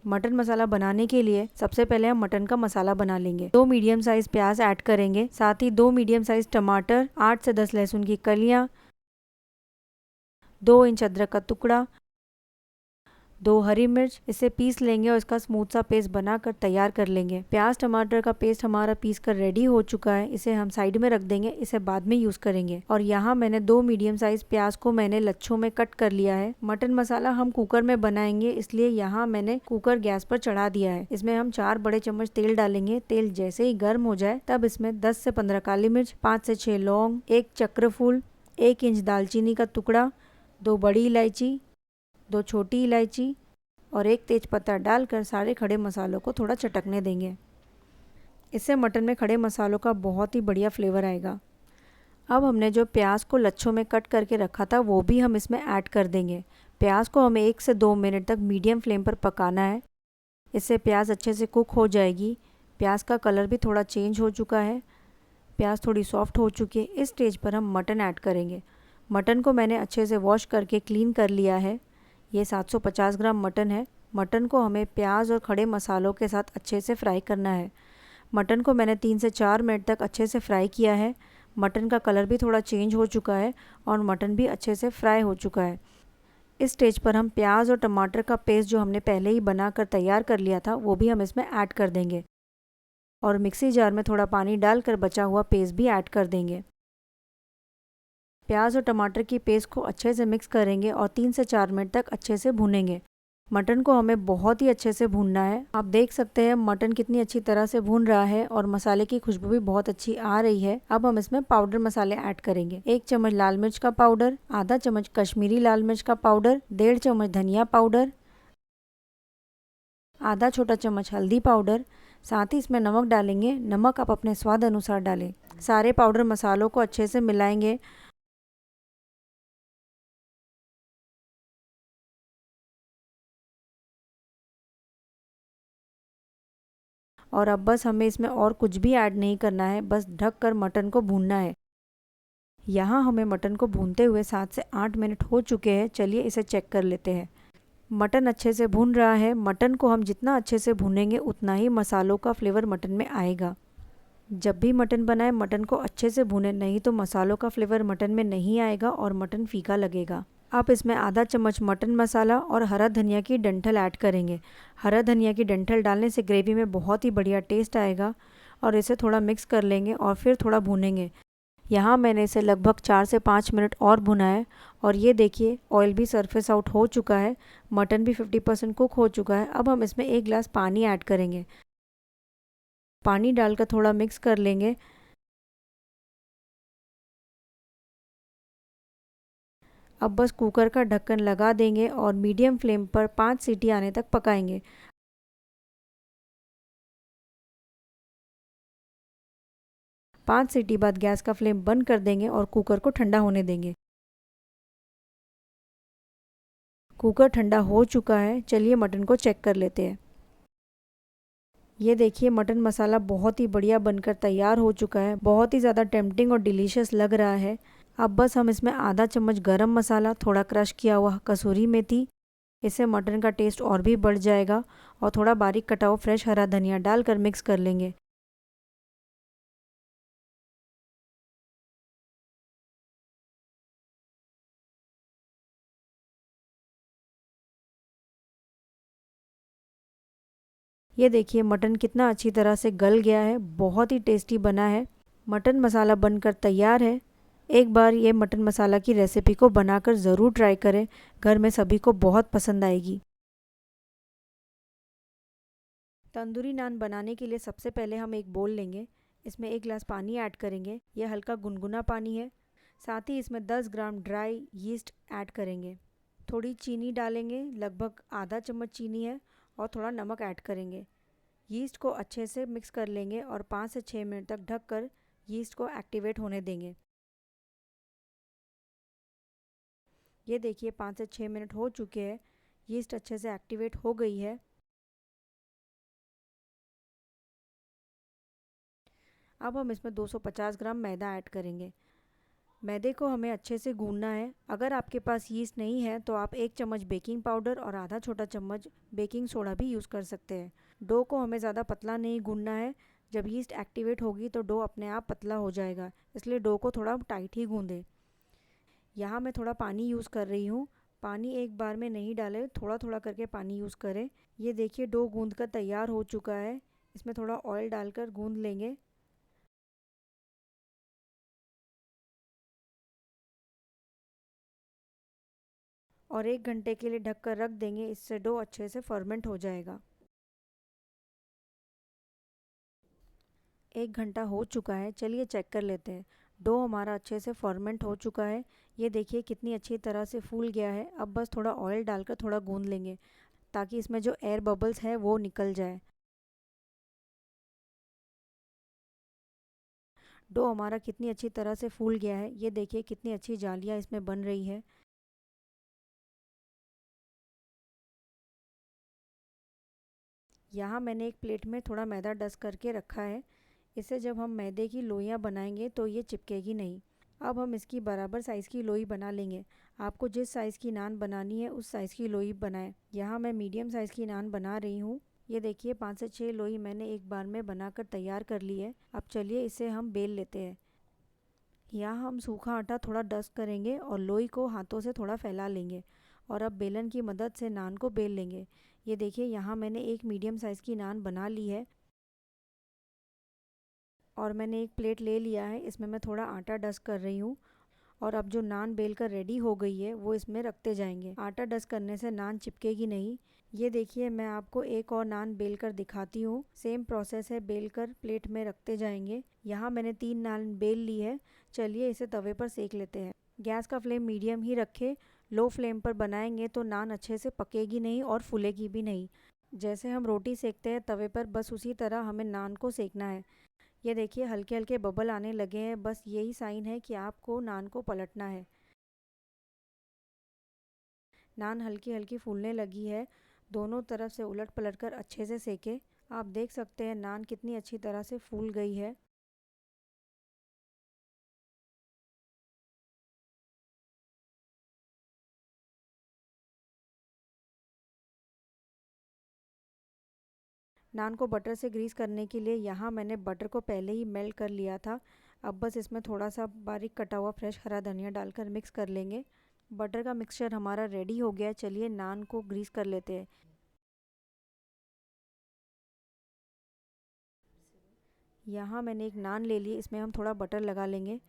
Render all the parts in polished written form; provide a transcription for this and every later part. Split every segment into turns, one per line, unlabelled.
Mutton मसाला बनाने के लिए सबसे पहले हम मटन का मसाला बना लेंगे। 2 मीडियम साइज प्याज ऐड करेंगे, साथ ही 2 मीडियम साइज टमाटर, 8 से 10 लहसुन की कलियां, 2 इंच अदरक का टुकड़ा, 2 हरी मिर्च। इसे पीस लेंगे और इसका स्मूथ सा पेस्ट बनाकर तैयार कर लेंगे। प्याज टमाटर का पेस्ट हमारा पीस कर रेडी हो चुका है, इसे हम साइड में रख देंगे, इसे बाद में यूज करेंगे। और यहाँ मैंने 2 मीडियम साइज प्याज को मैंने लच्छों में कट कर लिया है। मटन मसाला हम कुकर में बनाएंगे, इसलिए यहाँ मैंने कुकर गैस पर चढ़ा दिया है। इसमें हम 4 बड़े चम्मच तेल डालेंगे। तेल जैसे ही गर्म हो जाए तब इसमें 10 से 15 काली मिर्च, 5 से 6 लौंग, 1 चक्रफूल, 1 इंच दालचीनी का टुकड़ा, 2 बड़ी इलायची, 2 छोटी इलायची और 1 तेजपत्ता डालकर सारे खड़े मसालों को थोड़ा चटकने देंगे। इससे मटन में खड़े मसालों का बहुत ही बढ़िया फ्लेवर आएगा। अब हमने जो प्याज को लच्छों में कट करके रखा था वो भी हम इसमें ऐड कर देंगे। प्याज को हमें 1 से 2 मिनट तक मीडियम फ्लेम पर पकाना है, इससे प्याज अच्छे से कुक हो जाएगी। प्याज का कलर भी थोड़ा चेंज हो चुका है, प्याज थोड़ी सॉफ्ट हो चुकी है। इस स्टेज पर हम मटन ऐड करेंगे। मटन को मैंने अच्छे से वॉश करके क्लीन कर लिया है। ये 750 ग्राम मटन है। मटन को हमें प्याज और खड़े मसालों के साथ अच्छे से फ्राई करना है। मटन को मैंने 3 से 4 मिनट तक अच्छे से फ्राई किया है। मटन का कलर भी थोड़ा चेंज हो चुका है और मटन भी अच्छे से फ्राई हो चुका है। इस स्टेज पर हम प्याज और टमाटर का पेस्ट जो हमने पहले ही बनाकर तैयार कर लिया था वो भी हम इसमें ऐड कर देंगे और मिक्सी जार में थोड़ा पानी डालकर बचा हुआ पेस्ट भी ऐड कर देंगे। प्याज और टमाटर की पेस्ट को अच्छे से मिक्स करेंगे और 3 से 4 मिनट तक अच्छे से भूनेंगे। मटन को हमें बहुत ही अच्छे से भूनना है। आप देख सकते हैं मटन कितनी अच्छी तरह से भून रहा है और मसाले की खुशबू भी बहुत अच्छी आ रही है। अब हम इसमें पाउडर मसाले ऐड करेंगे। 1 चम्मच लाल मिर्च का पाउडर, आधा चम्मच कश्मीरी लाल मिर्च का पाउडर, 1.5 चम्मच धनिया पाउडर, आधा छोटा चम्मच हल्दी पाउडर, साथ ही इसमें नमक डालेंगे। नमक आप अपने स्वाद अनुसार डालें। सारे पाउडर मसालों को अच्छे से मिलाएंगे और अब बस हमें इसमें और कुछ भी ऐड नहीं करना है, बस ढक कर मटन को भूनना है। यहाँ हमें मटन को भूनते हुए 7 से 8 मिनट हो चुके हैं। चलिए इसे चेक कर लेते हैं। मटन अच्छे से भून रहा है। मटन को हम जितना अच्छे से भूनेंगे उतना ही मसालों का फ्लेवर मटन में आएगा। जब भी मटन बनाए मटन को अच्छे से भूनें, नहीं तो मसालों का फ्लेवर मटन में नहीं आएगा और मटन फीका लगेगा। आप इसमें आधा चम्मच मटन मसाला और हरा धनिया की डंठल ऐड करेंगे। हरा धनिया की डंठल डालने से ग्रेवी में बहुत ही बढ़िया टेस्ट आएगा और इसे थोड़ा मिक्स कर लेंगे और फिर थोड़ा भूनेंगे। यहाँ मैंने इसे लगभग 4 से 5 मिनट और भुना है और ये देखिए ऑयल भी सरफेस आउट हो चुका है, मटन भी 50% कुक हो चुका है। अब हम इसमें 1 गिलास पानी ऐड करेंगे। पानी डालकर थोड़ा मिक्स कर लेंगे। अब बस कुकर का ढक्कन लगा देंगे और मीडियम फ्लेम पर 5 सीटी आने तक पकाएंगे। 5 सीटी बाद गैस का फ्लेम बंद कर देंगे और कुकर को ठंडा होने देंगे। कुकर ठंडा हो चुका है। चलिए मटन को चेक कर लेते हैं। ये देखिए मटन मसाला बहुत ही बढ़िया बनकर तैयार हो चुका है। बहुत ही ज़्यादा टेम्पटिंग और डिलीशियस लग रहा है। अब बस हम इसमें आधा चम्मच गरम मसाला, थोड़ा क्रश किया हुआ कसूरी मेथी, इससे मटन का टेस्ट और भी बढ़ जाएगा, और थोड़ा बारीक कटा हुआ फ्रेश हरा धनिया डालकर मिक्स कर लेंगे। ये देखिए मटन कितना अच्छी तरह से गल गया है, बहुत ही टेस्टी बना है। मटन मसाला बनकर तैयार है। एक बार ये मटन मसाला की रेसिपी को बनाकर ज़रूर ट्राई करें, घर में सभी को बहुत पसंद आएगी। तंदूरी नान बनाने के लिए सबसे पहले हम एक बोल लेंगे। इसमें 1 गिलास पानी ऐड करेंगे। यह हल्का गुनगुना पानी है। साथ ही इसमें 10 ग्राम ड्राई यीस्ट ऐड करेंगे। थोड़ी चीनी डालेंगे, लगभग आधा चम्मच चीनी है, और थोड़ा नमक ऐड करेंगे। यीस्ट को अच्छे से मिक्स कर लेंगे और 5 से 6 मिनट तक ढककर यीस्ट को एक्टिवेट होने देंगे। ये देखिए 5 से 6 मिनट हो चुके हैं। यीस्ट अच्छे से एक्टिवेट हो गई है। अब हम इसमें 250 ग्राम मैदा ऐड करेंगे। मैदे को हमें अच्छे से गूंदना है। अगर आपके पास यीस्ट नहीं है तो आप 1 चम्मच बेकिंग पाउडर और आधा छोटा चम्मच बेकिंग सोडा भी यूज़ कर सकते हैं। डो को हमें ज़्यादा पतला नहीं गूंदना है। जब यीस्ट एक्टिवेट होगी तो डो अपने आप पतला हो जाएगा, इसलिए डो को थोड़ा टाइट ही गूंदें। यहाँ मैं थोड़ा पानी यूज़ कर रही हूँ। पानी एक बार में नहीं डालें, थोड़ा थोड़ा करके पानी यूज़ करें। ये देखिए डो गूंद कर तैयार हो चुका है। इसमें थोड़ा ऑयल डालकर गूंद लेंगे। और 1 घंटे के लिए ढक कर रख देंगे, इससे डो अच्छे से फर्मेंट हो जाएगा। 1 घंटा हो चुका है, चलिए चेक कर लेते हैं। डो हमारा अच्छे से फर्मेंट हो चुका है। ये देखिए कितनी अच्छी तरह से फूल गया है। अब बस थोड़ा ऑयल डालकर थोड़ा गूंद लेंगे ताकि इसमें जो एयर बबल्स है वो निकल जाए। डो हमारा कितनी अच्छी तरह से फूल गया है। ये देखिए कितनी अच्छी जालियाँ इसमें बन रही है। यहाँ मैंने एक प्लेट में थोड़ा मैदा डस्ट करके रखा है। इसे जब हम मैदे की लोइयाँ बनाएंगे तो ये चिपकेगी नहीं। अब हम इसकी बराबर साइज़ की लोई बना लेंगे। आपको जिस साइज़ की नान बनानी है उस साइज़ की लोई बनाएं। यहाँ मैं मीडियम साइज़ की नान बना रही हूँ। ये देखिए 5 से 6 लोई मैंने एक बार में बनाकर तैयार कर ली है। अब चलिए इसे हम बेल लेते हैं। यहाँ हम सूखा आटा थोड़ा डस्ट करेंगे और लोई को हाथों से थोड़ा फैला लेंगे और अब बेलन की मदद से नान को बेल लेंगे। ये देखिए यहाँ मैंने एक मीडियम साइज़ की नान बना ली है और मैंने एक प्लेट ले लिया है। इसमें मैं थोड़ा आटा डस्ट कर रही हूँ और अब जो नान बेल कर रेडी हो गई है वो इसमें रखते जाएंगे। आटा डस्ट करने से नान चिपकेगी नहीं। ये देखिए मैं आपको एक और नान बेल कर दिखाती हूँ। सेम प्रोसेस है, बेल कर प्लेट में रखते जाएंगे। यहाँ मैंने 3 नान बेल ली है। चलिए इसे तवे पर सेक लेते हैं। गैस का फ्लेम मीडियम ही रखें। लो फ्लेम पर बनाएंगे तो नान अच्छे से पकेगी नहीं और फूलेगी भी नहीं। जैसे हम रोटी सेकते हैं तवे पर, बस उसी तरह हमें नान को सेकना है। ये देखिए हल्के हल्के बबल आने लगे हैं, बस यही साइन है कि आपको नान को पलटना है। नान हल्की हल्की फूलने लगी है। दोनों तरफ से उलट पलट कर अच्छे से सेके। आप देख सकते हैं नान कितनी अच्छी तरह से फूल गई है। नान को बटर से ग्रीस करने के लिए यहाँ मैंने बटर को पहले ही मेल्ट कर लिया था। अब बस इसमें थोड़ा सा बारीक कटा हुआ फ्रेश हरा धनिया डालकर मिक्स कर लेंगे। बटर का मिक्सचर हमारा रेडी हो गया है। चलिए नान को ग्रीस कर लेते हैं। यहाँ मैंने एक नान ले ली, इसमें हम थोड़ा बटर लगा लेंगे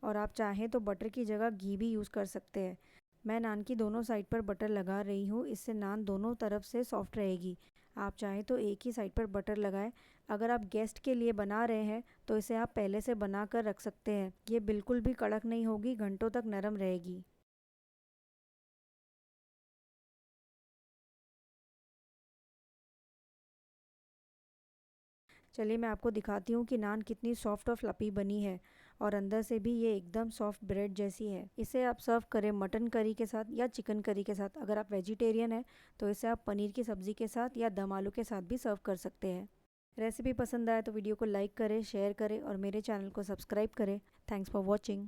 और आप चाहें तो बटर की जगह घी भी यूज़ कर सकते हैं। मैं नान की दोनों साइड पर बटर लगा रही हूँ, इससे नान दोनों तरफ से सॉफ्ट रहेगी। आप चाहें तो एक ही साइड पर बटर लगाएं। अगर आप गेस्ट के लिए बना रहे हैं तो इसे आप पहले से बना कर रख सकते हैं। ये बिल्कुल भी कड़क नहीं होगी, घंटों तक नरम रहेगी। चलिए मैं आपको दिखाती हूँ कि नान कितनी सॉफ्ट और फ्लपी बनी है और अंदर से भी ये एकदम सॉफ्ट ब्रेड जैसी है। इसे आप सर्व करें मटन करी के साथ या चिकन करी के साथ। अगर आप वेजिटेरियन हैं तो इसे आप पनीर की सब्ज़ी के साथ या दम आलू के साथ भी सर्व कर सकते हैं। रेसिपी पसंद आए तो वीडियो को लाइक करें, शेयर करें और मेरे चैनल को सब्सक्राइब करें। Thanks for watching.